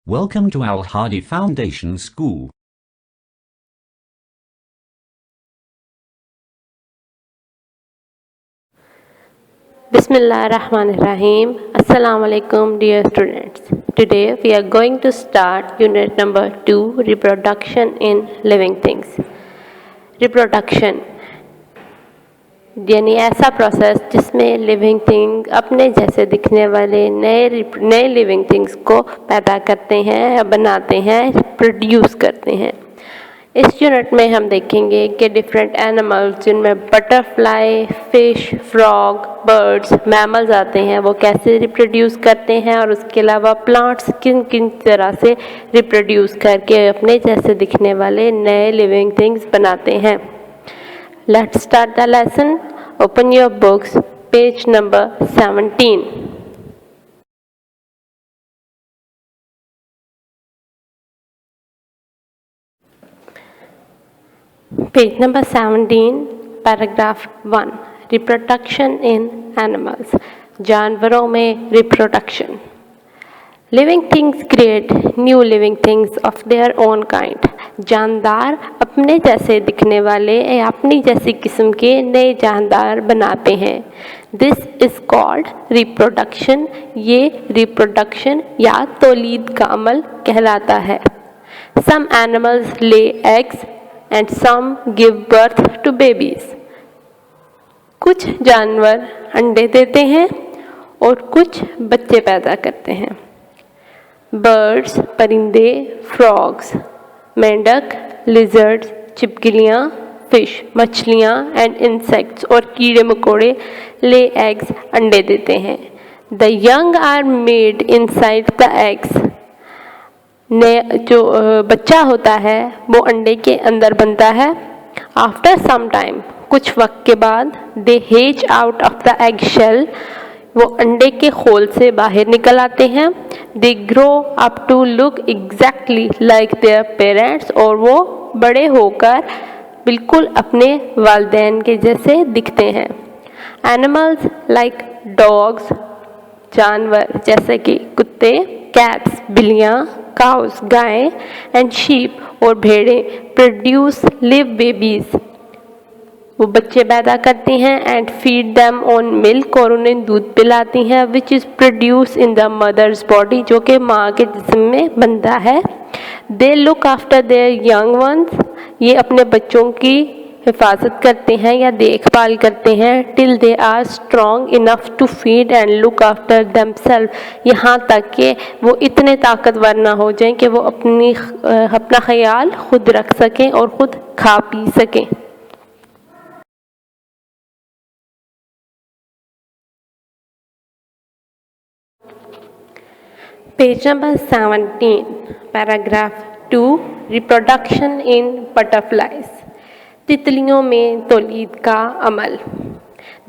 Welcome to Al Hadi Foundation School. Bismillahirrahmanirrahim. Assalamu alaikum, dear students. Today we are going to start unit number 2, reproduction in living things. Reproduction यानी ऐसा process जिसमें living thing अपने जैसे दिखने वाले नए living things को पैदा करते हैं या बनाते हैं, प्रोड्यूस करते हैं। इस यूनिट में हम देखेंगे कि डिफरेंट एनिमल्स जिनमें butterfly, fish, frog, birds, mammals आते हैं वो कैसे रिप्रोड्यूस करते हैं और उसके अलावा प्लांट्स किन किन तरह से रिप्रोड्यूस करके अपने जैसे दिखने वाले नए लिविंग थिंग्स बनाते हैं। Let's start the lesson. Open your books, page number 17. Page number 17, paragraph 1. Reproduction in animals. जानवरों में reproduction. Living things create new living things of their own kind. जानदार अपने जैसे दिखने वाले या अपनी जैसी किस्म के नए जानदार बनाते हैं। This is called reproduction. ये reproduction या तौलीद का अमल कहलाता है। Some animals lay eggs and some give birth to babies. कुछ जानवर अंडे देते हैं और कुछ बच्चे पैदा करते हैं। बर्ड्स परिंदे, फ्रॉग्स मेंढक, लिजर्ड्स छिपकलियाँ, फिश मछलियाँ एंड इंसेक्ट्स और कीड़े मकोड़े ले एग्स अंडे देते हैं। The young are made inside the eggs. जो बच्चा होता है वो अंडे के अंदर बनता है। आफ्टर सम टाइम कुछ वक्त के बाद they hatch out of the egg shell. वो अंडे के खोल से बाहर निकल आते हैं। They grow up to look exactly like their parents. और वो बड़े होकर बिल्कुल अपने वालिदैन के जैसे दिखते हैं। एनिमल्स लाइक डॉग्स जानवर जैसे कि कुत्ते, कैट्स बिल्लियाँ, काउस गायें एंड शीप और भेड़ें प्रोड्यूस लिव बेबीज। वो बच्चे पैदा करती हैं and feed them on milk और उन्हें दूध पिलाती हैं which is produce in the mother's body जो कि माँ के जिस्म में बनता है। They look after their young ones. ये अपने बच्चों की हिफाजत करते हैं या देखभाल करते हैं till they are strong enough to feed and look after themselves. यहाँ तक कि वो इतने ताकतवर ना हो जाएं कि वो अपना ख्याल खुद रख सकें और ख़ुद खा पी सकें। Page number 17, paragraph 2, reproduction in butterflies. तितलियों में तौलीद का अमल.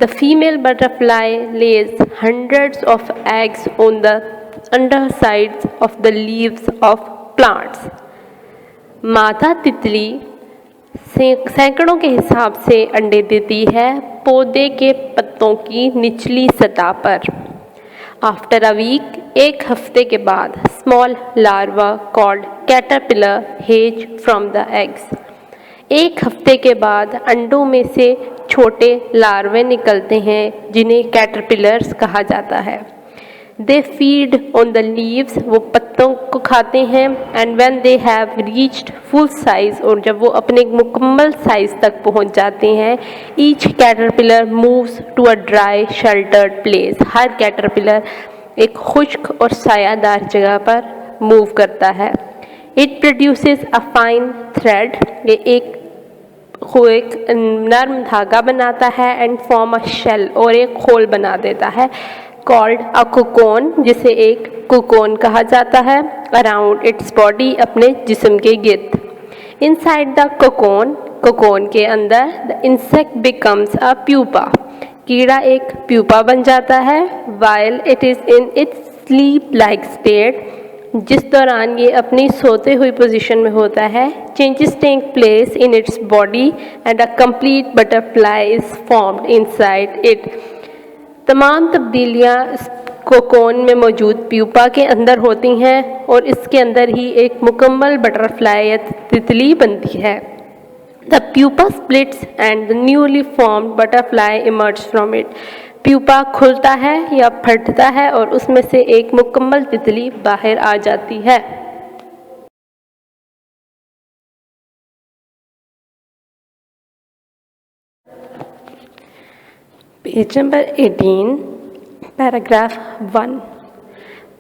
The female butterfly lays hundreds of eggs on the undersides of the leaves of plants. मादा तितली सैकड़ों के हिसाब से अंडे देती है पौधे के पत्तों की निचली सतह पर। आफ्टर अ वीक एक हफ्ते के बाद small larva called caterpillar hedge from the eggs. एक हफ्ते के बाद अंडों में से छोटे लार्वे निकलते हैं जिन्हें कैटरपिलर्स कहा जाता है। They feed on the leaves. वो पत्तों को खाते हैं and when they have reached full size और जब वो अपने मुकम्मल साइज तक पहुंच जाते हैं each caterpillar moves to a dry sheltered place. हर कैटरपिलर एक खुश्क और सायादार जगह पर मूव करता है। It produces a fine thread. ये एक नर्म धागा बनाता है एंड फॉर्म अ शेल और एक खोल बना देता है कॉल्ड अ कोकोन जिसे एक कोकोन कहा जाता है अराउंड इट्स बॉडी अपने जिस्म के गिर्द। इनसाइड द कोकोन के अंदर the insect becomes a pupa. कीड़ा एक प्यूपा बन जाता है while it is in its sleep like state. जिस दौरान ये अपनी सोते हुई पोजीशन में होता है changes take place in its body and a complete butterfly is formed inside it. तमाम तब्दीलियाँ कोकोन में मौजूद प्यूपा के अंदर होती हैं और इसके अंदर ही एक मुकम्मल बटरफ्लाई या तितली बनती है। The pupa splits and the newly formed butterfly emerge from it. Pupa खुलता है या फटता है और उसमें से एक मुकम्मल तितली बाहर आ जाती है। Page number 18, paragraph 1.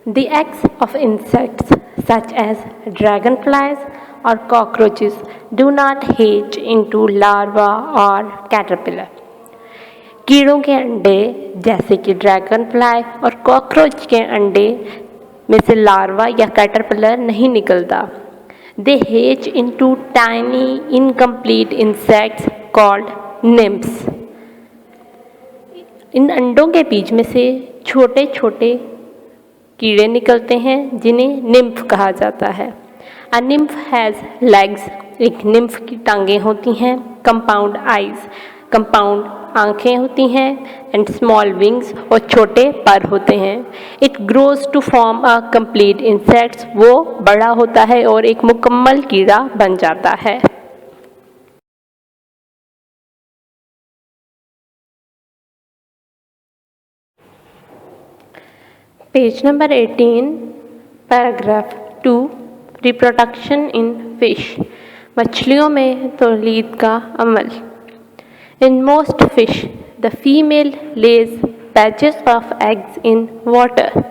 The eggs of insects such as dragonflies or cockroaches do not hatch into larva or caterpillar. कीड़ों के अंडे जैसे कि ड्रैगन फ्लाई और कॉकरोच के अंडे में से लार्वा या कैटरपिलर नहीं निकलता। They hatch into tiny incomplete insects called nymphs. इन अंडों के बीच में से छोटे छोटे कीड़े निकलते हैं जिन्हें निम्फ कहा जाता है। अ निम्फ हैज़ लेग्स, एक निम्फ की टांगें होती हैं। कंपाउंड आइज, कंपाउंड आँखें होती हैं। एंड स्मॉल विंग्स, और छोटे पर होते हैं। It grows to form a complete insects, वो बड़ा होता है और एक मुकम्मल कीड़ा बन जाता है। Page number 18, paragraph 2, reproduction in fish, मछलियों में तौलीद का अमल। In most fish the female lays batches of eggs in water.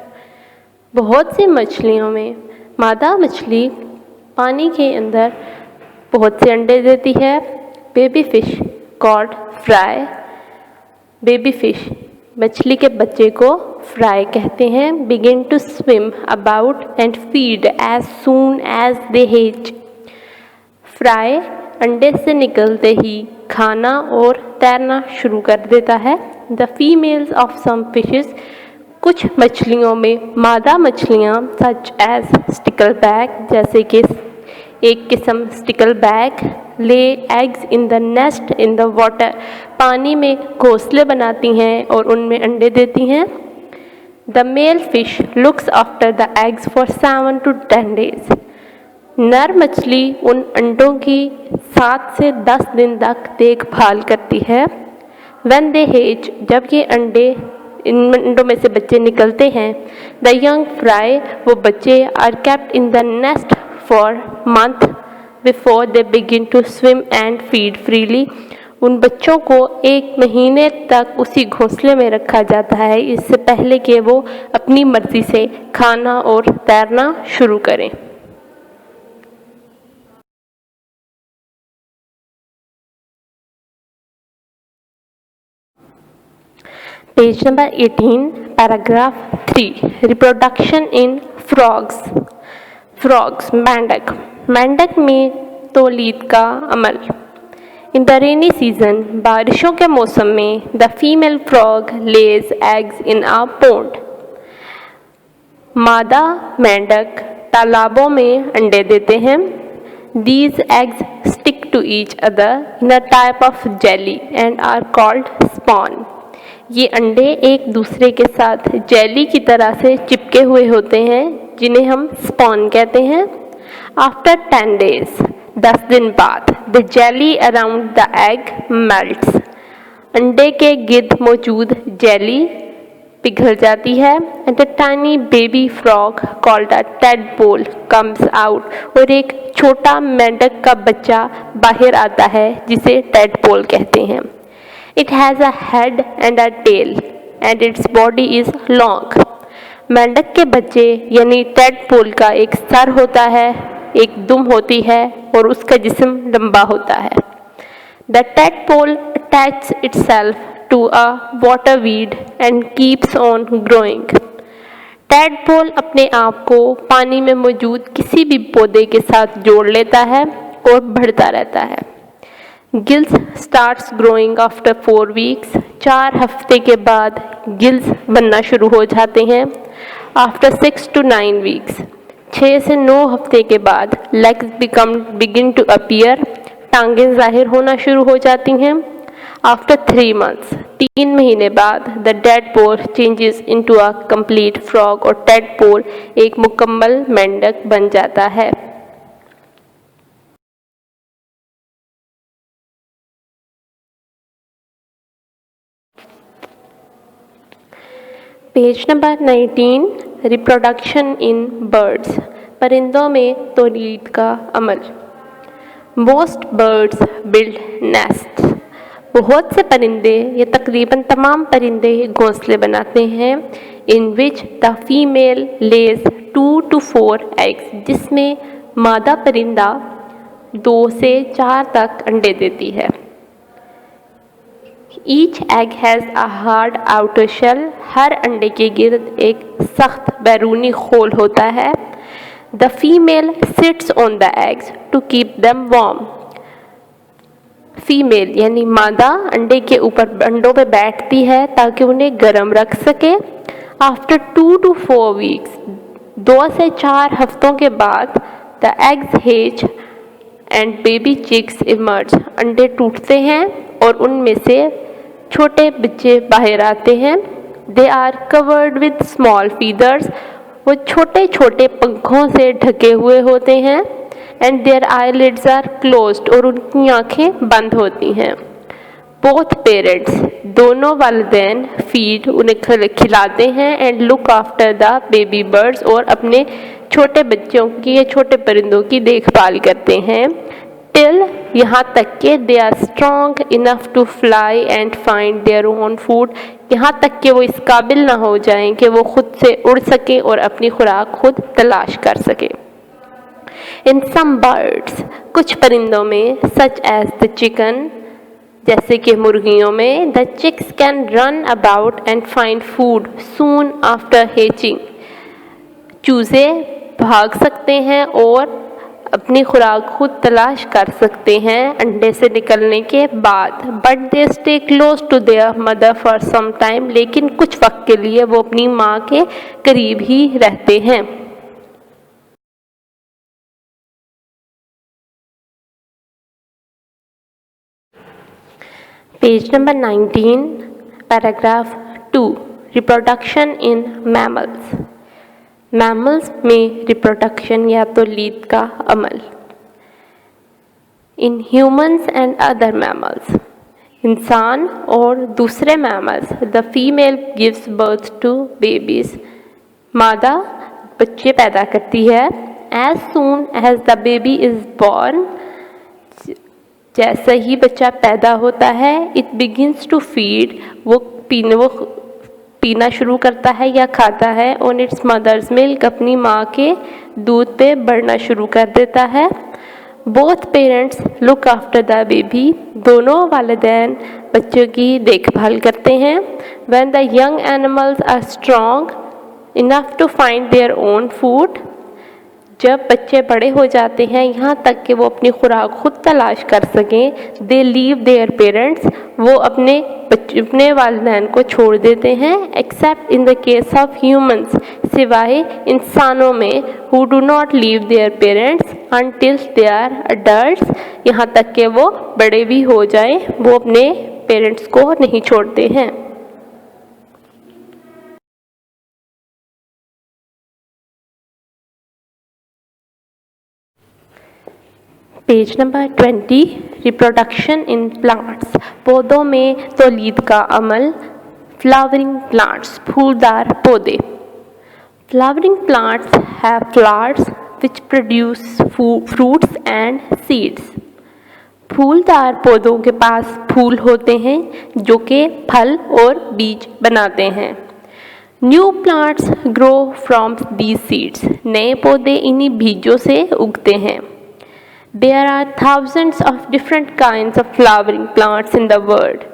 बहुत सी मछलियों में मादा मछली पानी के अंदर बहुत से अंडे देती है। Baby fish called fry, baby fish मछली के बच्चे को फ्राई कहते हैं। Begin to swim about and feed as soon as they hatch. Fry अंडे से निकलते ही खाना और तैरना शुरू कर देता है। The females of some fishes, कुछ मछलियों में मादा मछलियाँ सच एज स्टिकलबैक, जैसे कि एक किस्म stickleback, lay eggs in the nest in the water, पानी में घोंसले बनाती हैं और उनमें अंडे देती हैं। The male fish looks after the eggs for 7 to 10 days। नर मछली उन अंडों की 7 से 10 दिन तक देखभाल करती है। व्हेन दे हेच, जब ये अंडे, इन अंडों में से बच्चे निकलते हैं, द यंग फ्राई, वो बच्चे are kept in the nest for month before they begin to swim and feed freely. उन बच्चों को 1 महीने तक उसी घोंसले में रखा जाता है, इससे पहले कि वो अपनी मर्जी से खाना और तैरना शुरू करें। Page number 18, paragraph 3, reproduction in frogs. Frogs, मेंढक, मेंढक में तौलीद का अमल। इन द रेनी सीजन, बारिशों के मौसम में, the female frog lays eggs in a pond. मादा मेंढक तालाबों में अंडे देते हैं। These eggs stick to each other in a type of jelly and are called spawn. ये अंडे एक दूसरे के साथ जेली की तरह से चिपके हुए होते हैं, जिन्हें हम स्पॉन कहते हैं। आफ्टर 10 days, 10 दिन बाद, the jelly around the egg melts. अंडे के गिर्द मौजूद जेली पिघल जाती है। And the tiny baby frog called a tadpole comes out, और एक छोटा मेंढक का बच्चा बाहर आता है जिसे टेडपोल कहते हैं। It has a head and a tail and its body is long. मेंढक के बच्चे यानी टेडपोल का एक सर होता है, एक दुम होती है और उसका जिस्म लंबा होता है। The tadpole attaches itself to a water weed and keeps on growing. Tadpole अपने आप को पानी में मौजूद किसी भी पौधे के साथ जोड़ लेता है और बढ़ता रहता है। Gills starts growing after 4 weeks। 4 हफ्ते के बाद गिल्स बनना शुरू हो जाते हैं। आफ्टर 6 to 9 weeks, 6 से 9 हफ्ते के बाद लेग्स बिगिन टू अपीयर, टांगें जाहिर होना शुरू हो जाती हैं। आफ्टर 3 months, 3 महीने बाद the tadpole changes into a complete frog और टेडपोल एक मुकम्मल मेंढक बन जाता है। Page number 19, reproduction in birds, परिंदों में तौलीद का अमल। मोस्ट बर्ड्स बिल्ड नेस्ट, बहुत से परिंदे या तकरीबन तमाम परिंदे घोंसले बनाते हैं। In which the female lays 2 to 4 eggs, जिसमें मादा परिंदा 2 से 4 तक अंडे देती है। Each egg has a hard outer shell, हर अंडे के गिर्द एक सख्त बैरूनी खोल होता है। The female sits on the eggs to keep them warm, female यानी मादा अंडों पे बैठती है ताकि उन्हें गर्म रख सके। आफ्टर 2 to 4 वीक्स, 2 से 4 हफ्तों के बाद the eggs hatch and baby chicks emerge, अंडे टूटते हैं और उनमें से छोटे बच्चे बाहर आते हैं। They are covered with small feathers, वो छोटे छोटे पंखों से ढके हुए होते हैं। And their eyelids are closed, और उनकी आँखें बंद होती हैं। बोथ पेरेंट्स, दोनों वालिदैन फीड, उन्हें खिलाते हैं। And look after the baby birds, और अपने छोटे बच्चों की या छोटे परिंदों की देखभाल करते हैं। टिल, यहाँ तक कि they are strong enough to fly and find their own food, यहाँ तक कि वो इस काबिल ना हो जाएं कि वो खुद से उड़ सके और अपनी खुराक खुद तलाश कर सके। इन सम बर्ड्स, कुछ परिंदों में, सच एज द चिकन, जैसे कि मुर्गियों में, the chicks can run about and find food soon after hatching, चूजे भाग सकते हैं और अपनी खुराक खुद तलाश कर सकते हैं अंडे से निकलने के बाद। But they stay close to their mother for some time, लेकिन कुछ वक्त के लिए वो अपनी माँ के करीब ही रहते हैं। Page number 19, paragraph 2, reproduction in mammals, mammals में रिप्रोडक्शन या तौलीद का अमल। In humans and other mammals, इंसान और दूसरे mammals, the female gives birth to babies, मादा बच्चे पैदा करती है। As soon as the baby is born, जैसे ही बच्चा पैदा होता है, इट बिगिंस टू फीड, वो पीना शुरू करता है या खाता है। ऑन इट्स मदर्स मिल्क, अपनी माँ के दूध पे बढ़ना शुरू कर देता है। Both parents look after the baby, दोनों वालिदैन बच्चों की देखभाल करते हैं। When the young animals are strong enough to find their own food, जब बच्चे बड़े हो जाते हैं यहाँ तक कि वो अपनी खुराक खुद तलाश कर सकें, दे लीव देयर पेरेंट्स, वो अपने वालिदैन को छोड़ देते हैं। Except in the case of humans, सिवाय इंसानों में, who do not leave their parents until they are adults, यहाँ तक कि वो बड़े भी हो जाएं, वो अपने पेरेंट्स को नहीं छोड़ते हैं। Page number 20, reproduction in plants, पौधों में तौलीद का अमल। फ्लावरिंग प्लांट्स, फूलदार पौधे। Flowering plants have flowers which produce fruits and seeds, फूलदार पौधों के पास फूल होते हैं जो कि फल और बीज बनाते हैं। New plants grow from these seeds, नए पौधे इन्हीं बीजों से उगते हैं। There are thousands of different kinds of flowering plants in the world.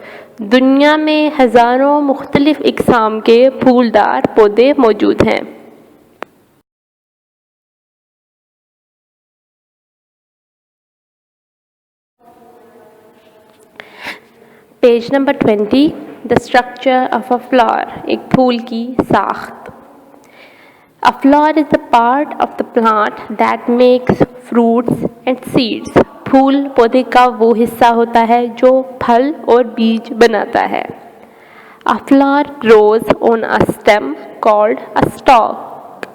दुनिया में हज़ारों मुख्तलिफ इक़साम के फूलदार पौधे मौजूद हैं। Page number 20, the structure of a flower, एक फूल की साख्त। A flower is the part of the plant that makes fruits and seeds. फूल पौधे का वो हिस्सा होता है जो फल और बीज बनाता है। A flower grows on a stem called a stalk.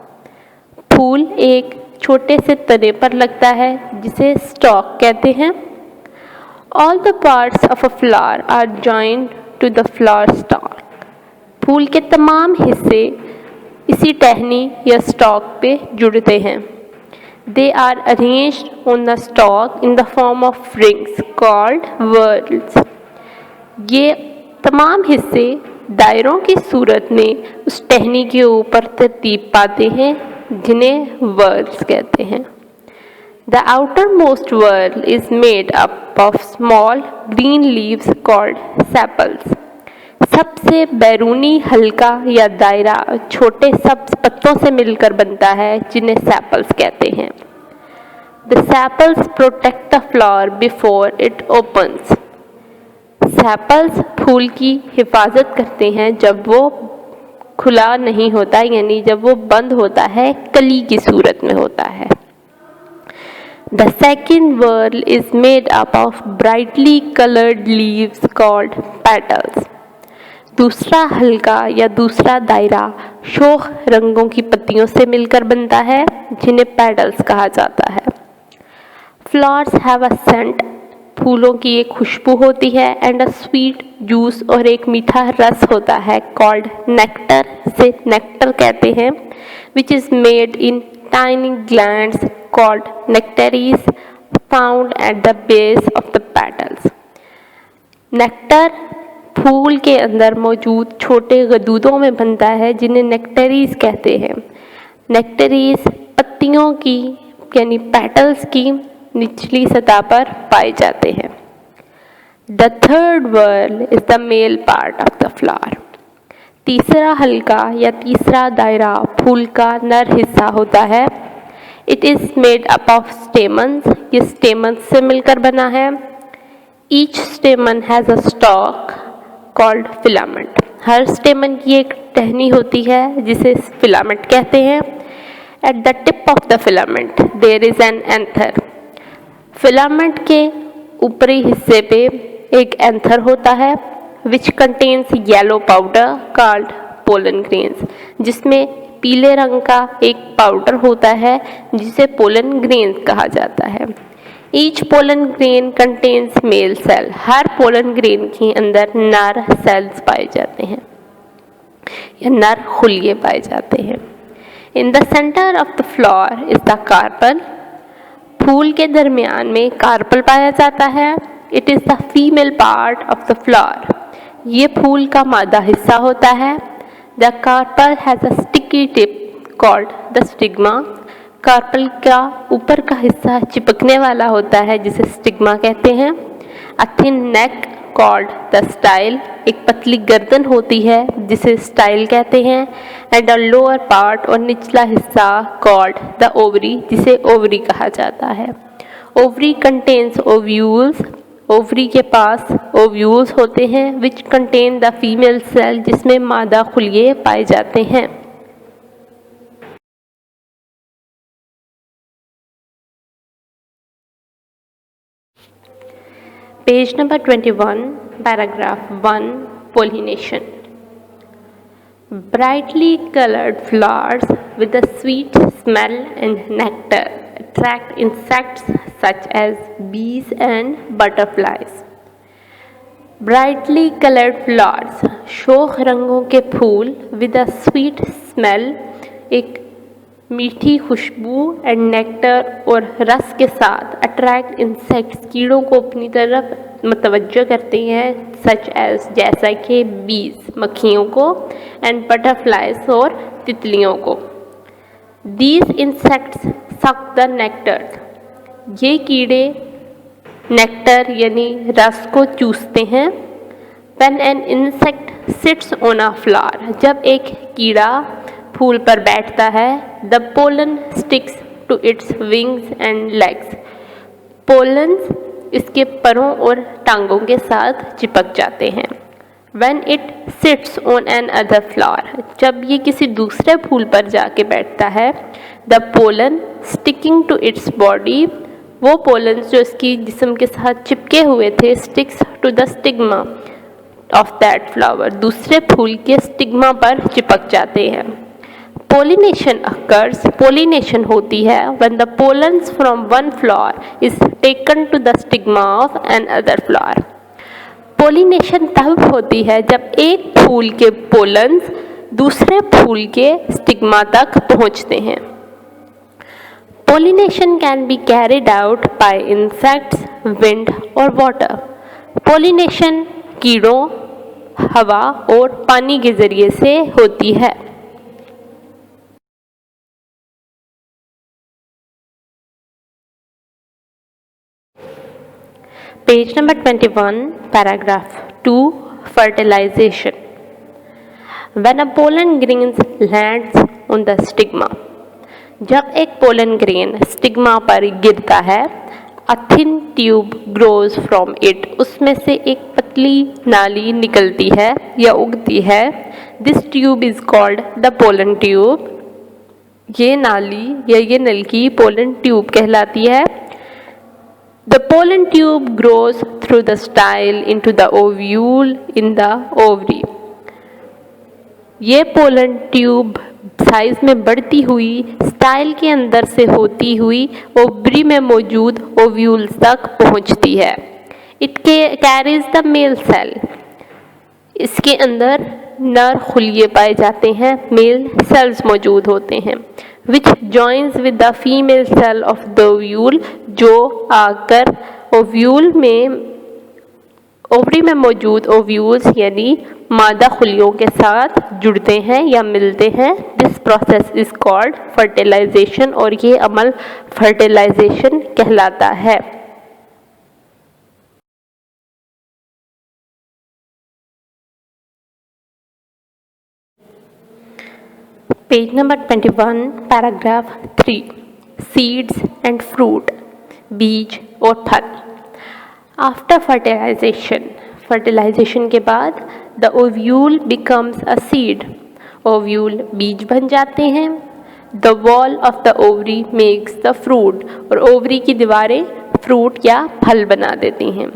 फूल एक छोटे से तने पर लगता है जिसे स्टॉक कहते हैं. All the parts of a flower are joined to the flower stalk. फूल के तमाम हिस्से इसी टहनी या स्टॉक पे जुड़ते हैं. They are arranged on the stalk in the form of rings called whorls. ये तमाम हिस्से दायरों की सूरत में उस टहनी के ऊपर तरतीब पाते हैं जिन्हें whorls कहते हैं. The outermost whorl is made up of small green leaves called sepals. सबसे बैरूनी हल्का या दायरा छोटे सब्ज पत्तों से मिलकर बनता है जिन्हें सेपल्स कहते हैं. The sepals protect the flower before it opens. Sepals फूल की हिफाजत करते हैं जब वो खुला नहीं होता, यानी जब वो बंद होता है, कली की सूरत में होता है. The second whorl is made up of brightly colored leaves called petals. दूसरा हल्का या दूसरा दायरा शोख रंगों की पत्तियों से मिलकर बनता है जिन्हें पेटल्स कहा जाता है. Flowers have a scent. फूलों की एक खुशबू होती है. एंड अ स्वीट जूस और एक मीठा रस होता है called nectar, से नेक्टर कहते हैं, which is made in tiny glands called nectaries found at the base of the petals. Nectar फूल के अंदर मौजूद छोटे गदूदों में बनता है जिन्हें नेक्टरीज कहते हैं. नेक्टरीज पत्तियों की यानी पेटल्स की निचली सतह पर पाए जाते हैं. The third whorl is the male part of the flower. तीसरा हल्का या तीसरा दायरा फूल का नर हिस्सा होता है. It is made up of stamens. ये स्टेमन्स से मिलकर बना है. Each stamen has a stalk called filament. हर स्टेमन की एक टहनी होती है जिसे फिलामेंट कहते हैं. At the tip of the filament there is an anther. Filament के ऊपरी हिस्से पे एक एंथर होता है which contains yellow powder called pollen grains, जिसमें पीले रंग का एक पाउडर होता है जिसे पोलन ग्रेन्स कहा जाता है. Each pollen grain contains male cell. हर पोलन ग्रेन के अंदर नर सेल्स पाए जाते हैं या नर खुलिये पाए जाते हैं. In the centre of the flower is the carpel. फूल के दरमियान में कार्पल पाया जाता है. It is the female part of the flower. ये फूल का मादा हिस्सा होता है. The carpel has a sticky tip called the stigma. Carpel का ऊपर का हिस्सा चिपकने वाला होता है जिसे स्टिग्मा कहते हैं. A thin neck called the style. एक पतली गर्दन होती है जिसे स्टाइल कहते हैं. एंड अ लोअर पार्ट और निचला हिस्सा कॉल्ड द ओवरी, जिसे ओवरी कहा जाता है. Ovary contains ovules. ओवरी के पास ओव्यूल्स होते हैं which contain the female cell, जिसमें मादा खुलिये पाए जाते हैं. Page number 21, paragraph 1, pollination. Brightly colored flowers with a sweet smell and nectar attract insects such as bees and butterflies. Brightly colored flowers, शोख रंगों के फूल with a sweet smell, एक मीठी खुशबू and nectar और रस के साथ अट्रैक्ट इंसेक्ट्स, कीड़ों को अपनी तरफ मतवज्जो करते हैं, सच एज जैसा कि बीज मक्खियों को एंड बटरफ्लाइज और तितलियों को. These insects suck the nectar. ये कीड़े नेक्टर यानी रस को चूसते हैं. When an insect sits on a flower. जब एक कीड़ा फूल पर बैठता है. The pollen sticks to its wings and legs. Pollens इसके परों और टांगों के साथ चिपक जाते हैं. When it sits on an other flower, जब ये किसी दूसरे फूल पर जाके बैठता है. The pollen sticking to its body, वो पोलन जो इसकी जिस्म के साथ चिपके हुए थे, sticks to the stigma, of that flower दूसरे फूल के स्टिग्मा पर चिपक जाते हैं। Pollination occurs, pollination होती है when the pollens from one flower is taken to the stigma of another flower। Pollination तब होती है जब एक फूल के पोलन्स दूसरे फूल के स्टिग्मा तक पहुंचते हैं। Pollination can be carried out by insects, wind or water। Pollination कीड़ों, हवा और पानी के जरिए से होती है। Page number 21, paragraph 2, fertilization। When a pollen grain lands on the stigma, जब एक पोलन ग्रेन स्टिग्मा पर गिरता है, a thin tube grows from it, उसमें से एक पतली नाली निकलती है या उगती है। This tube is called the pollen tube। ये नाली या ये नलकी पोलन ट्यूब कहलाती है। The pollen tube grows through the style into the ovule in the ovary। ये पोलन ट्यूब साइज में बढ़ती हुई स्टाइल के अंदर से होती हुई ओवरी में मौजूद ओव्यूल्स तक पहुंचती है। It carries the male cell. इसके अंदर नर खुलिये पाए जाते हैं, मेल सेल्स मौजूद होते हैं। Which joins with the female cell of the ovule, जो आकर ओव्यूल में ओवरी में मौजूद ओव्यूल्स यानी मादा खुलियों के साथ जुड़ते हैं या मिलते हैं। This process is called fertilisation, और ये अमल फर्टिलाइजेशन कहलाता है। Page number 21, paragraph 3, seeds and fruit, बीज और फल। आफ्टर फर्टिलाइजेशन के बाद the ovule becomes a seed, ovule बीज बन जाते हैं। The wall of the ovary makes the fruit, और ओवरी की दीवारें फ्रूट या फल बना देती हैं।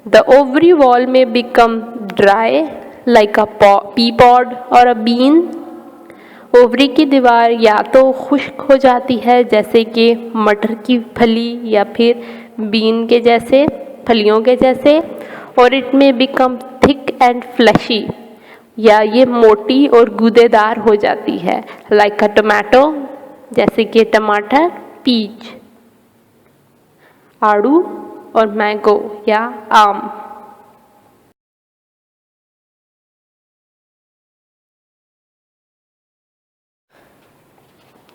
The ovary wall may become dry like a pea pod और अ बीन, ओवरी की दीवार या तो खुश्क हो जाती है जैसे कि मटर की फली या फिर बीन के जैसे फलियों के जैसे, और इट में बिकम थिक एंड फ्लैशी, या ये मोटी और गूदेदार हो जाती है। लाइक अ टोमेटो, जैसे कि टमाटर, पीच, आड़ू और मैंगो या आम।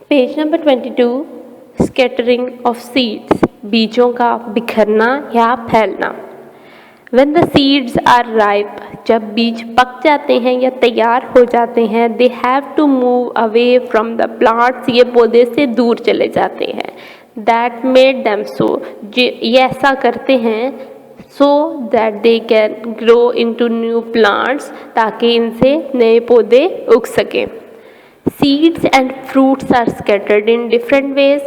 Page number 22, scattering of seeds, बीजों का बिखरना या फैलना। When the seeds are ripe, जब बीज पक जाते हैं या तैयार हो जाते हैं, they have to move away from the plants, ये पौधे से दूर चले जाते हैं। That made them so, ये ऐसा करते हैं so that they can grow into new plants, ताकि इनसे नए पौधे उग सकें। Seeds and fruits are scattered in different ways।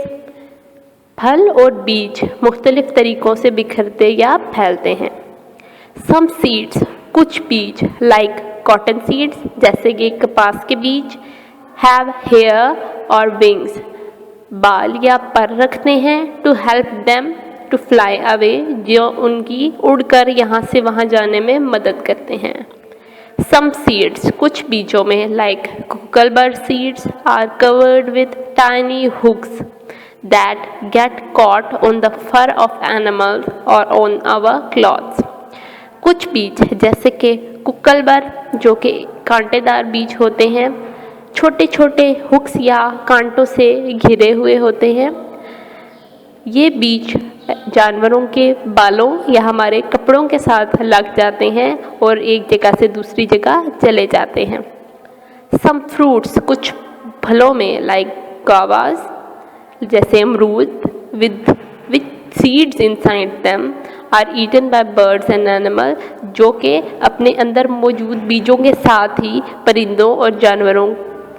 फल और बीज मुख्तलिफ तरीक़ों से बिखरते या फैलते हैं। Some seeds, कुछ बीज, like cotton seeds, जैसे कि कपास के बीज, have hair और wings, बाल या पर रखते हैं, to help them to fly away, जो उनकी उड़कर यहाँ से वहाँ जाने में मदद करते हैं। Some seeds, कुछ बीजों में, like cucumber seeds, are covered with tiny hooks that get caught on the fur of animals or on our clothes। कुछ बीज जैसे कि कुकलबर, जो कि कांटेदार बीज होते हैं, छोटे छोटे हुक्स या कांटों से घिरे हुए होते हैं। ये बीज जानवरों के बालों या हमारे कपड़ों के साथ लग जाते हैं और एक जगह से दूसरी जगह चले जाते हैं। सम फ्रूट्स, कुछ फलों में, लाइक गावास, जैसे अमरूद, with seeds inside them, are eaten by birds and animal, जो कि अपने अंदर मौजूद बीजों के साथ ही परिंदों और जानवरों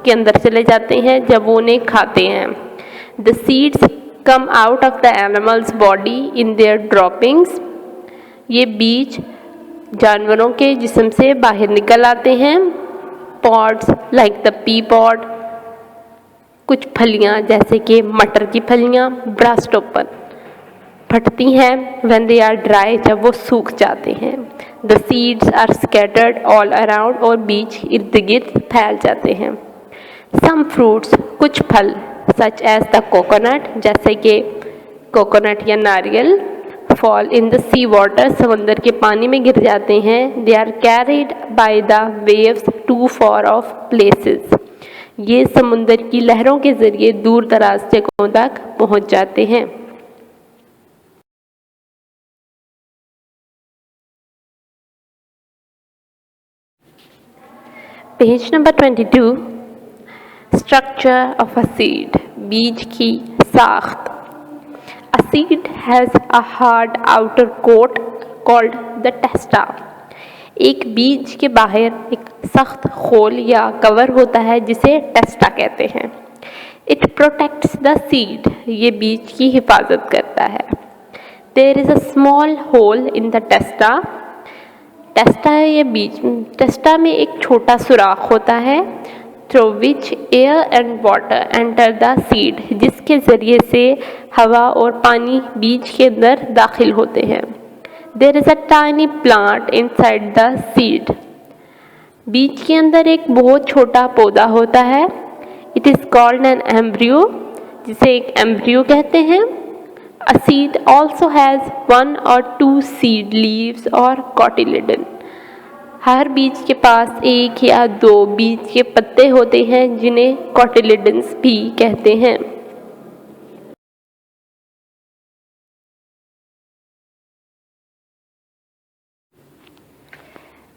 के अंदर चले जाते हैं जब वो उन्हें खाते हैं। The seeds come out of the animals body in their droppings, ये बीज जानवरों के जिस्म से बाहर निकल आते हैं। Pods like the pea pod, कुछ फलियां जैसे कि मटर की फलियां ब्रस्ट ओपन फटती हैं व्हेन दे आर ड्राई, जब वो सूख जाते हैं। The seeds are scattered all around, और बीज इर्द गिर्द फैल जाते हैं। सम फ्रूट्स, कुछ फल सच एज द कोकोनट, जैसे कि कोकोनट या नारियल, fall in the sea water, समंदर के पानी में गिर जाते हैं। They are carried by the waves to far off places, ये समुंदर की लहरों के जरिए दूर दराज जगहों तक पहुंच जाते हैं। Page number 22, structure of a seed, बीज की साख्त। A seed has a hard outer coat called the testa. एक बीज के बाहर एक सख्त खोल या कवर होता है जिसे टेस्टा कहते हैं। It protects the seed, ये बीज की हिफाजत करता है। There is a small hole in the testa. टेस्टा है ये बीज, टेस्टा में एक छोटा सुराख होता है। Through which air and water enter the seed, जिसके ज़रिए से हवा और पानी बीज के अंदर दाखिल होते हैं। There is a tiny plant inside the seed, बीज के अंदर एक बहुत छोटा पौधा होता है। It is called an embryo, जिसे एक एम्ब्रियो कहते हैं। A seed also has 1 or 2 seed leaves or cotyledon, हर बीज के पास 1 या 2 बीज के पत्ते होते हैं जिन्हें कॉटिलेडन्स भी कहते हैं।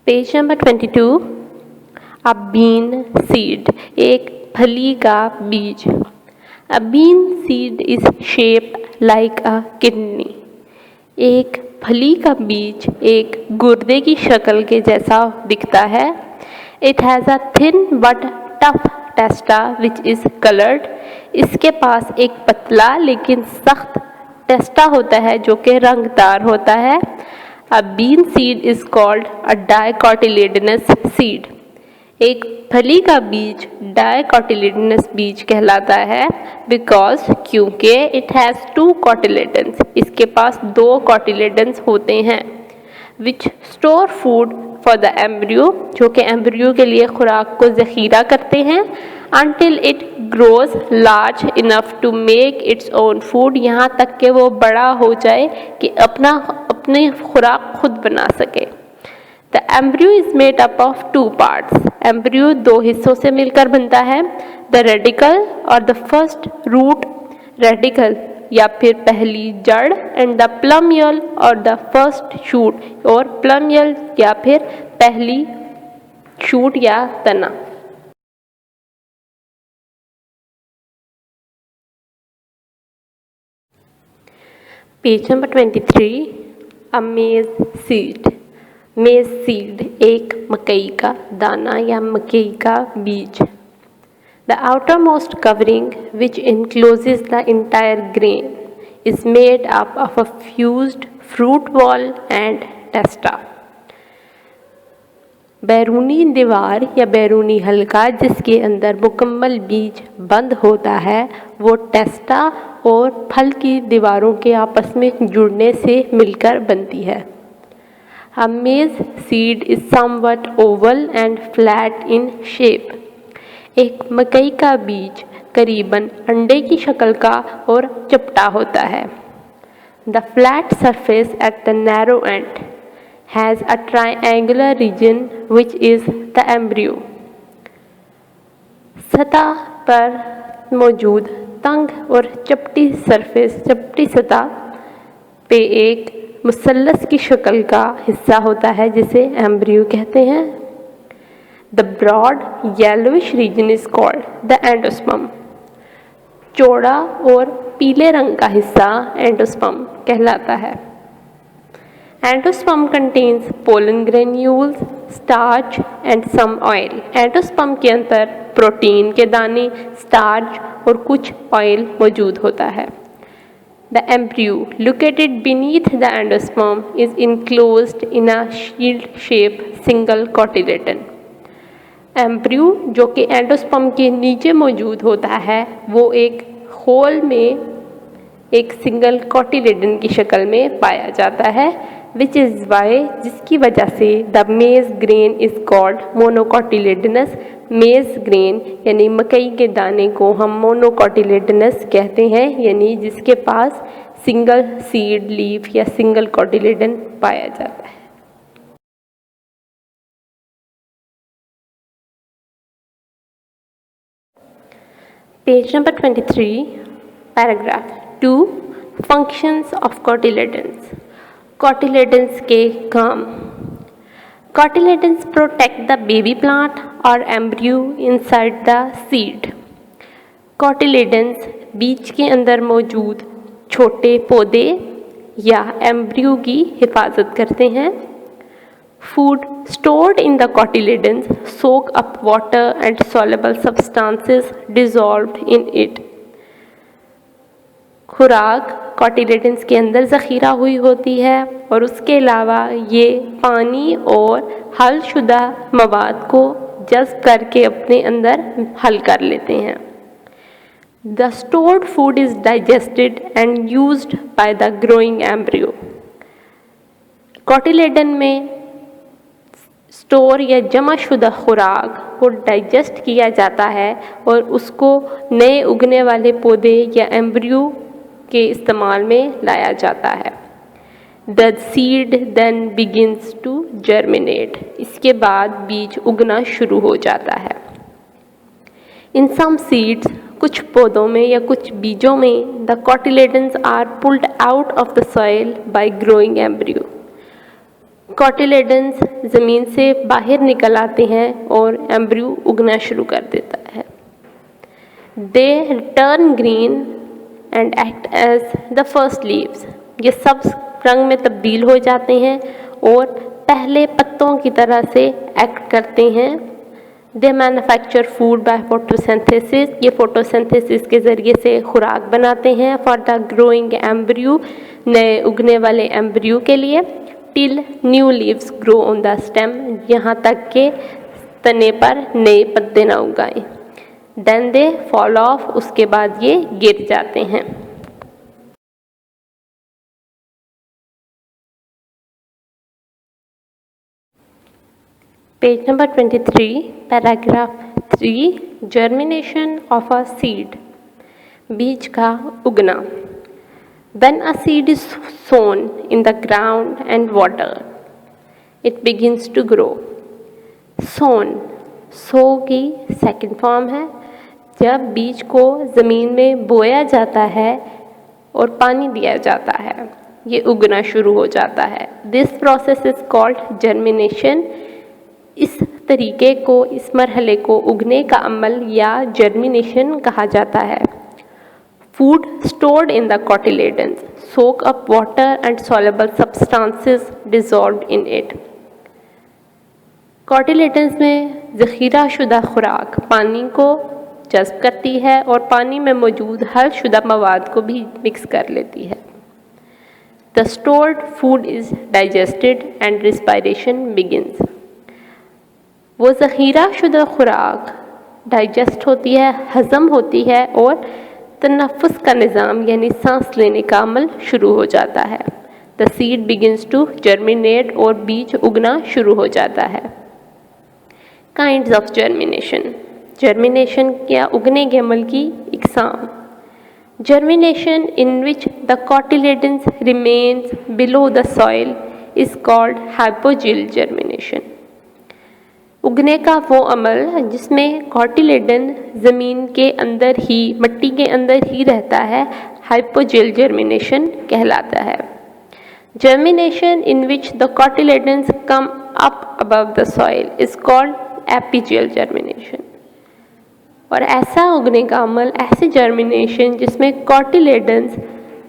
Page number 22, a bean seed, एक फली का बीज। A bean seed is shape like a kidney, एक फली का बीज एक गुर्दे की शक्ल के जैसा दिखता है। It has a thin but tough टेस्टा which is coloured, इसके पास एक पतला लेकिन सख्त टेस्टा होता है जो कि रंगदार होता है। A bean seed is called a dicotyledonous seed, एक फली का बीज डाइकोटिलेडनस बीज कहलाता है। बिकॉज, क्योंकि इट हैज़ 2 कॉटिलेडन्स, इसके पास 2 कॉटिलेडन्स होते हैं। विच store food for the embryo, जो कि एम्ब्रियो के लिए खुराक को ज़ख़ीरा करते हैं। Until it grows large enough to make its own food, यहाँ तक कि वो बड़ा हो जाए कि अपनी खुराक खुद बना सके। The embryo is made up of 2 parts, embryo 2 हिस्सों से मिलकर बनता है। द रेडिकल और द फर्स्ट रूट, रेडिकल या फिर पहली जड़, एंड द प्लमियल और द फर्स्ट शूट, और प्लमियल या फिर पहली शूट या तना। पेज नंबर 23, अ मेज सीड, मेज सीड एक मकई का दाना या मकई का बीज। The outermost covering which encloses the entire grain is made up of a fused fruit ball and testa. बैरूनी दीवार या बैरूनी हल्का जिसके अंदर मुकम्मल बीज बंद होता है, वो टेस्टा और फल की दीवारों के आपस में जुड़ने से मिलकर बनती है। A maize seed is somewhat oval and flat in shape. एक मकई का बीज करीबन अंडे की शक्ल का और चपटा होता है। The flat surface at the narrow end has a triangular region which is the embryo. सतह पर मौजूद तंग और चपटी सतह पे एक मुसल्लस की शक्ल का हिस्सा होता है जिसे एम्ब्रियो कहते हैं। The broad yellowish region is called the endosperm, चौड़ा और पीले रंग का हिस्सा एंडोस्पर्म कहलाता है। Endosperm contains pollen granules, starch and some oil, endosperm के अंदर प्रोटीन के दाने, स्टार्च और कुछ ऑयल मौजूद होता है। The embryo located beneath the endosperm is enclosed in a shield-shaped single cotyledon. Embryo जो कि एंडोस्पर्म के नीचे मौजूद होता है वो एक होल में एक सिंगल कॉटिलेडन की शक्ल में पाया जाता है, विच इज़ वाई जिसकी वजह से द मेज ग्रेन इज़ कॉल्ड मोनोकॉटिलेडनस। मेज ग्रेन यानी मकई के दाने को हम मोनोकॉटिलेडनस कहते हैं, यानी जिसके पास सिंगल सीड लीफ या सिंगल कॉटिलेडन पाया जाता है। Page number 23, paragraph 2, functions of cotyledons. Cotyledons के काम। Cotyledons protect the baby plant और embryo inside the seed. Cotyledons बीज के अंदर मौजूद छोटे पौधे या एम्ब्रियो की हिफाजत करते हैं। Food stored in the cotyledons soak up water and soluble substances dissolved in it. खुराक कॉटिलेडन्स के अंदर ज़ख़ीरा हुई होती है और उसके अलावा ये पानी और हलशुदा मवाद को जज़्ब करके अपने अंदर हल कर लेते हैं। The stored food is digested and used by the growing embryo. Cotyledon में स्टोर या जमा शुदा खुराक को डाइजेस्ट किया जाता है और उसको नए उगने वाले पौधे या एम्ब्रियो के इस्तेमाल में लाया जाता है। The seed then begins to germinate. इसके बाद बीज उगना शुरू हो जाता है। इन सम सीड्स, कुछ पौधों में या कुछ बीजों में the cotyledons are pulled out of the soil by growing embryo. Cotyledons ज़मीन से बाहर निकल आते हैं और एम्ब्रियो उगना शुरू कर देता है। They turn green and act as the first leaves. ये सब रंग में तब्दील हो जाते हैं और पहले पत्तों की तरह से एक्ट करते हैं। दे मैन्युफैक्चर फूड बाय फोटोसिंथेसिस। ये फोटोसिंथेसिस के ज़रिए से खुराक बनाते हैं फॉर द ग्रोइंग एम्ब्रियो, नए उगने वाले एम्ब्रियो के लिए। Till new leaves grow on the stem, यहाँ तक के तने पर नए पत्ते ना उगाएं। देन दे फॉल ऑफ, उसके बाद ये गिर जाते हैं। Page number 23, paragraph 3, germination of a seed. बीज का उगना। When a seed is sown in the ground and watered, it begins to grow. Sown, सो की सेकंड फॉर्म है। जब बीज को ज़मीन में बोया जाता है और पानी दिया जाता है, ये उगना शुरू हो जाता है। This process is called germination. इस तरीके को, इस मरहले को उगने का अमल या जर्मिनेशन कहा जाता है। Food stored in the cotyledons soak up water and soluble substances dissolved in it. Cotyledons में ज़ख़ीरा शुदा खुराक पानी को जज़्ब करती है और पानी में मौजूद हल शुदा मवाद को भी मिक्स कर लेती है। The stored food is digested and respiration begins. वो ज़ख़ीरा शुदा खुराक डाइजेस्ट होती है, हज़म होती है और तनफ़ुस का निज़ाम यानी सांस लेने का अमल शुरू हो जाता है। The seed begins to germinate, और बीज उगना शुरू हो जाता है। Kinds of germination. जर्मिनेशन या उगने के अमल की इकसाम। Germination in which the cotyledons remains below the soil is called hypogeal germination. उगने का वो अमल जिसमें कॉटिलेडन ज़मीन के अंदर ही, मिट्टी के अंदर ही रहता है, हाइपोजिल जर्मिनेशन कहलाता है। Germination in which the cotyledons come up above the soil is called epigeal germination. और ऐसा उगने का अमल, ऐसे जर्मिनेशन जिसमें कॉटिलेडन्स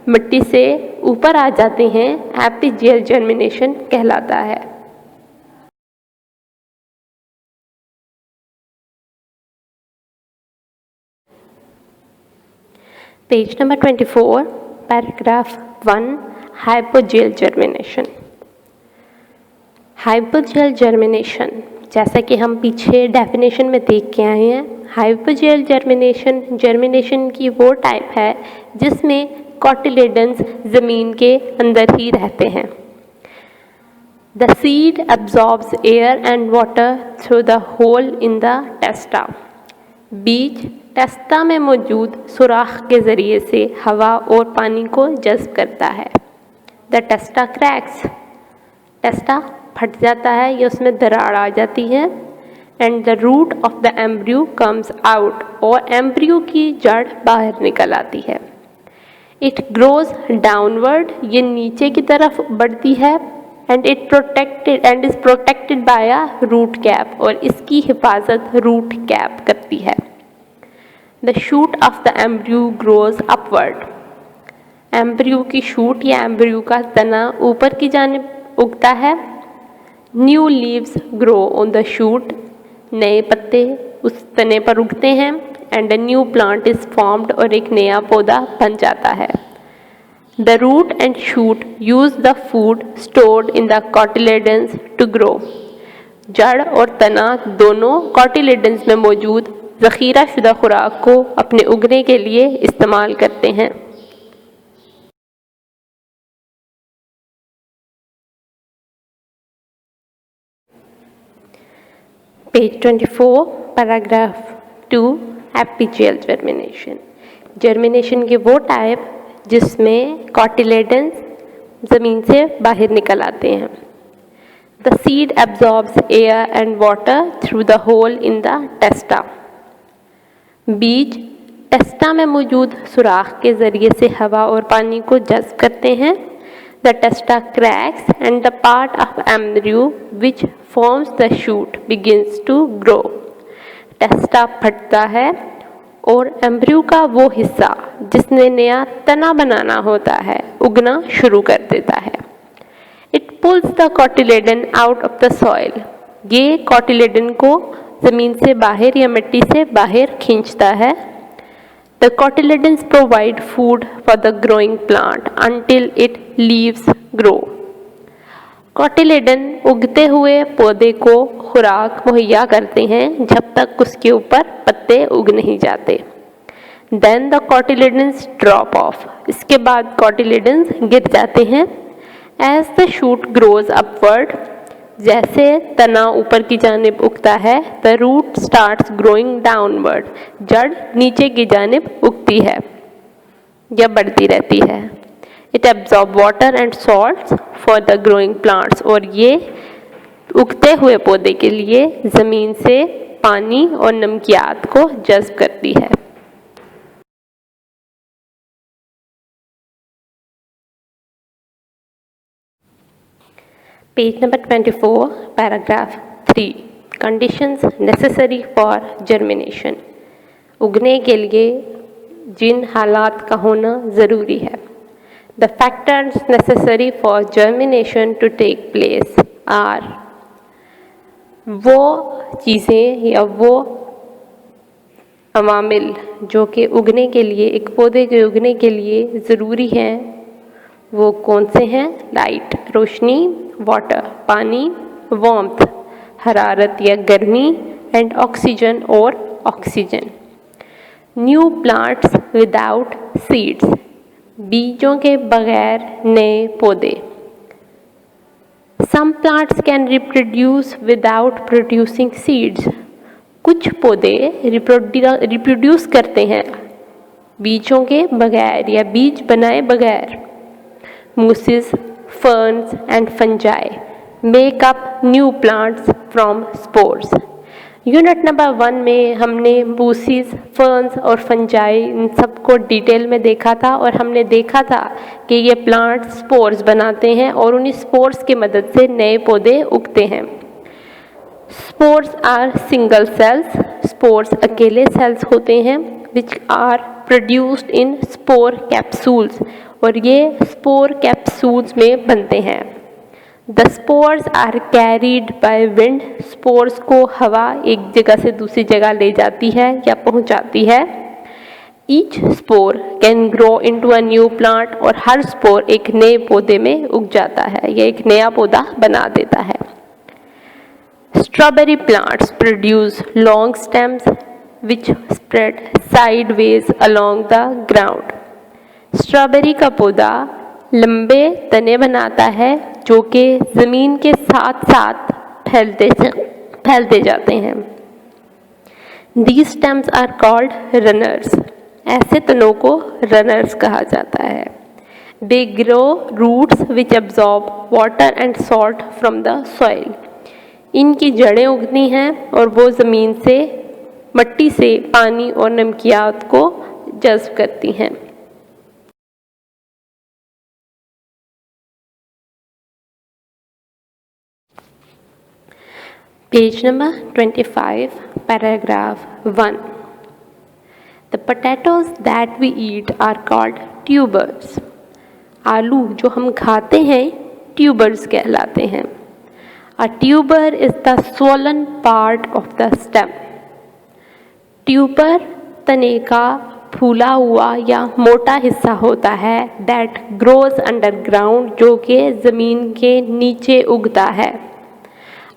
मिट्टी से ऊपर आ जाते हैं, एपिजियल जर्मिनेशन कहलाता है। Page number 24, Paragraph 1. Hypogel germination. Hypogeal germination, जैसा कि हम पीछे डेफिनेशन में देख के आए हैं, हाइपोजेल जर्मिनेशन की वो टाइप है जिसमें कॉटिलेडन्स ज़मीन के अंदर ही रहते हैं. The seed absorbs air and water through the hole in the testa. बीज टेस्टा में मौजूद सुराख के ज़रिए से हवा और पानी को जज़्ब करता है. द टेस्टा क्रैक्स, टेस्टा फट जाता है या उसमें दरार आ जाती है. And the root of the embryo comes out, और एम्ब्रियो की जड़ बाहर निकल आती है. इट ग्रोज डाउनवर्ड, ये नीचे की तरफ बढ़ती है. And is protected by a root cap, और इसकी हिफाजत रूट कैप करती है. The shoot of the embryo grows upward. Embryo की शूट या एम्ब्रियो का तना ऊपर की जानिब उगता है. New leaves grow on the shoot, नए पत्ते उस तने पर उगते हैं. And a new plant is formed, और एक नया पौधा बन जाता है. The root and shoot use the food stored in the cotyledons to grow. जड़ और तना दोनों कॉटिलेडन्स में मौजूद ज़ख़ीरा शुदा खुराक को अपने उगने के लिए इस्तेमाल करते हैं. Page 24, paragraph 2. एपिजेल जर्मिनेशन. जर्मिनेशन की वो टाइप जिसमें कॉटिलेडन्स ज़मीन से बाहर निकल आते हैं. The seed absorbs air and water through the hole in the testa. बीज टेस्टा में मौजूद सुराख के ज़रिए से हवा और पानी को जज़्ब करते हैं. The testa cracks and the part of embryo which forms the shoot begins to grow. Testa फटता है और एम्ब्रियो का वो हिस्सा जिसने नया तना बनाना होता है उगना शुरू कर देता है. It pulls the cotyledon out of the soil. ये कॉटिलेडन को ज़मीन से बाहर या मिट्टी से बाहर खींचता है. The cotyledons provide food for the growing plant until it leaves grow. Cotyledon उगते हुए पौधे को खुराक मुहैया करते हैं जब तक उसके ऊपर पत्ते उग नहीं जाते. Then the cotyledons drop off. इसके बाद कॉटिलेडन्स गिर जाते हैं. As the shoot grows upward, जैसे तना ऊपर की जानिब उगता है, the root starts growing downward. जड़ नीचे की जानिब उगती है या बढ़ती रहती है. It absorb water and salts for the growing plants, और ये उगते हुए पौधे के लिए ज़मीन से पानी और नमकियात को जज़्ब करती है. Page number 24, paragraph 3. Conditions necessary for germination. उगने के लिए जिन हालात का होना ज़रूरी है. The factors necessary for germination to take place are. वो चीज़ें या वो अवामिल जो कि उगने के लिए, एक पौधे के उगने के लिए ज़रूरी हैं, वो कौन से हैं? लाइट रोशनी, वाटर पानी, वार्मथ हरारत या गर्मी, एंड ऑक्सीजन और oxygen. New plants without seeds, बीजों के बगैर नए पौधे. Some plants can reproduce without producing seeds. कुछ पौधे रिप्रोड्यूस करते हैं बीजों के बगैर या बीज बनाए बगैर. मूसेस, ferns and fungi make up new plants from spores. Unit number 1 में हमने मूसीज, फर्न्स और फंजाई इन सबको डिटेल में देखा था, और हमने देखा था कि ये प्लांट स्पोर्स बनाते हैं और उन्हीं स्पोर्स की मदद से नए पौधे उगते हैं. Spores are single cells. Spores अकेले सेल्स होते हैं which are produced in spore capsules, और ये स्पोर कैप्सूल्स में बनते हैं. The spores are carried by wind. Spores को हवा एक जगह से दूसरी जगह ले जाती है या पहुंचाती है. Each spore can grow into a new plant, और हर स्पोर एक नए पौधे में उग जाता है, यह एक नया पौधा बना देता है। Strawberry plants produce long stems which spread sideways along the ground. Strawberry का पौधा लंबे तने बनाता है जो कि ज़मीन के साथ साथ फैलते जाते हैं। These stems are called runners. ऐसे तनों को रनर्स कहा जाता है। They grow roots which absorb water and salt from the soil. इनकी जड़ें उगती हैं और वो ज़मीन से, मिट्टी से पानी और नमकियात को जज़्ब करती हैं। Page number 25, paragraph 1. The potatoes that we eat are called tubers. आलू जो हम खाते हैं tubers कहलाते हैं। A tuber is the swollen part of the stem. Tuber तने का फूला हुआ या मोटा हिस्सा होता है that grows underground, जो कि ज़मीन के नीचे उगता है।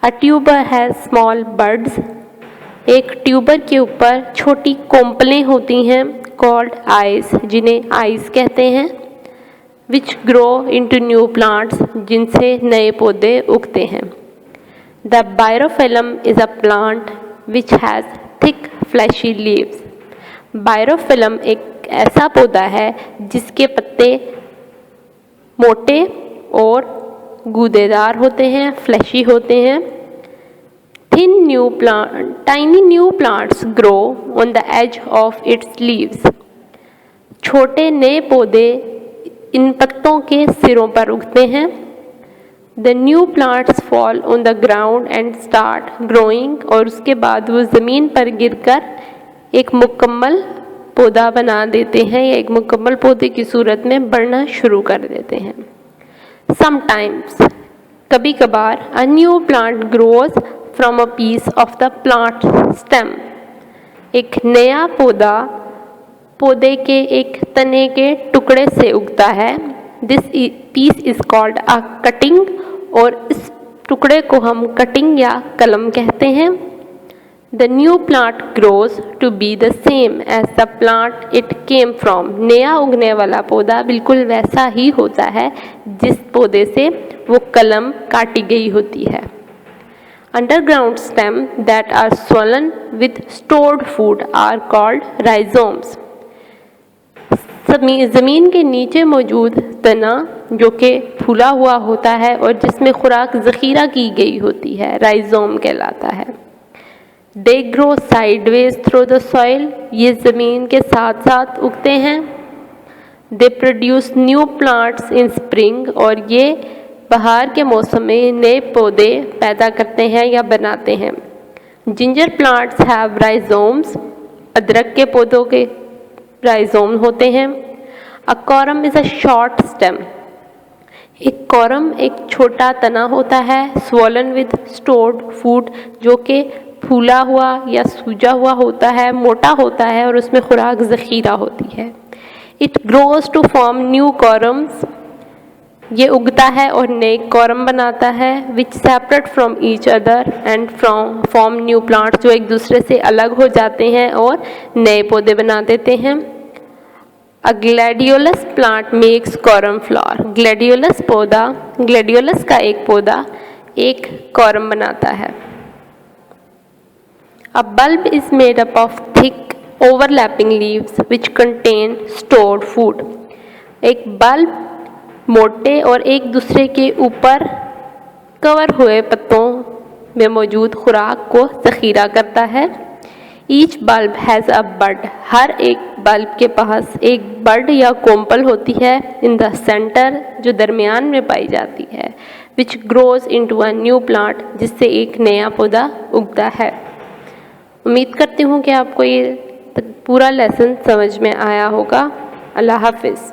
A tuber has small buds. एक ट्यूबर के ऊपर छोटी कोंपलें होती हैं called eyes, जिन्हें eyes कहते हैं, which grow into new plants, जिनसे नए पौधे उगते हैं। The Birophyllum is a plant which has thick fleshy leaves. Birophyllum एक ऐसा पौधा है जिसके पत्ते मोटे और गूदेदार होते हैं, फ्लैशी होते हैं। Tiny new plants grow on the edge of its leaves. छोटे नए पौधे इन पत्तों के सिरों पर उगते हैं। The new plants fall on the ground and start growing, और उसके बाद वो ज़मीन पर गिरकर एक मुकम्मल पौधा बना देते हैं या एक मुकम्मल पौधे की सूरत में बढ़ना शुरू कर देते हैं। Sometimes, कभी कभार, a new plant grows from a piece of the plant stem. एक नया पौधा पौधे के एक तने के टुकड़े से उगता है। This piece is called a cutting, और इस टुकड़े को हम कटिंग या कलम कहते हैं। The new plant grows to be the same as the plant it came from. नया उगने वाला पौधा बिल्कुल वैसा ही होता है जिस पौधे से वो कलम काटी गई होती है। Underground stems that are swollen with stored food are called rhizomes. ज़मीन के नीचे मौजूद तना जो कि फूला हुआ होता है और जिसमें खुराक ज़ख़ीरा की गई होती है, राइजोम कहलाता है। They grow sideways through the soil. ये ज़मीन के साथ साथ उगते हैं। They produce new plants in spring. और ये बहार के मौसम में नए पौधे पैदा करते हैं या बनाते हैं। Ginger plants have rhizomes. अदरक के पौधों के राइजोम होते हैं। A corm is a short stem. एक कॉरम एक छोटा तना होता है, swollen with stored food, जो कि फूला हुआ या सूजा हुआ होता है, मोटा होता है और उसमें खुराक ज़ख़ीरा होती है। It grows to form new corms. ये उगता है और नए कॉरम बनाता है, which separate from each other and form new plants, जो एक दूसरे से अलग हो जाते हैं और नए पौधे बना देते हैं। A gladiolus plant makes corm flower. Gladiolus का एक पौधा एक कॉरम बनाता है। A bulb is made up of thick overlapping leaves which contain stored food. एक बल्ब मोटे और एक दूसरे के ऊपर कवर हुए पत्तों में मौजूद खुराक को ज़ख़ीरा करता है। Each bulb has a bud. हर एक बल्ब के पास एक बड या कोम्पल होती है in the center, जो दरमियान में पाई जाती है, which grows into a new plant, जिससे एक नया पौधा उगता है। उम्मीद करती हूँ कि आपको ये पूरा लेसन समझ में आया होगा। अल्लाह हाफ़िज़।